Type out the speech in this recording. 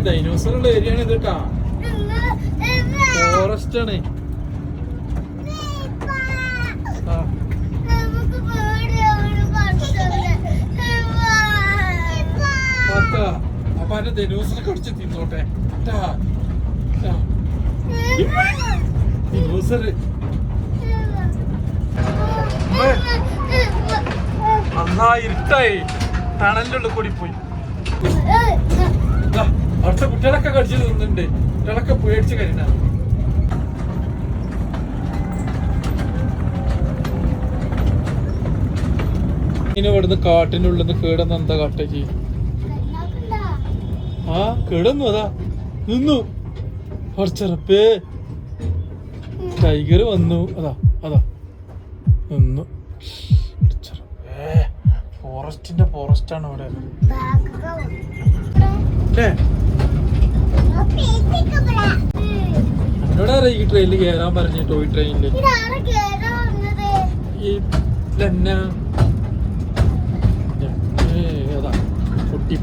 ഡൈനോസറുള്ള area ആണ് ഇത് കേട്ടാ. ഫോറസ്റ്റ് ആണ്. അപ്പൊ അതിന്റെ ഡൈനോസറെ കടിച്ച് തിന്നോട്ടെ. ഡൈനോസർ നന്നായി ഇരുട്ടായി. ടണലിന്റെ ഉള്ളിൽ കൂടി പോയി. അടുത്ത കുട്ടികളൊക്കെ കടിച്ചു തിന്നുന്നുണ്ട്. കുട്ടികളൊക്കെ പേടിച്ച് കഴിഞ്ഞ ഇങ്ങനെ ഇവിടുന്ന് കാട്ടിന്റെ ഉള്ളിൽ നിന്ന് കേടുന്ന എന്താ കാട്ട ചെയ്യും? ആ കേടുന്നു. അതാ നിന്നു. കുറച്ചറപ്പേ ടൈഗർ വന്നു. അതാ അതാ നിന്നു. ഫോറസ്റ്റിന്റെ ഫോറസ്റ്റ് ആണ് ഇവിടെ. എന്നോട് അറിയാം ഈ ട്രെയിനിൽ കയറാൻ പറഞ്ഞു. ടോയ് ട്രെയിനില് അതാ പൊട്ടി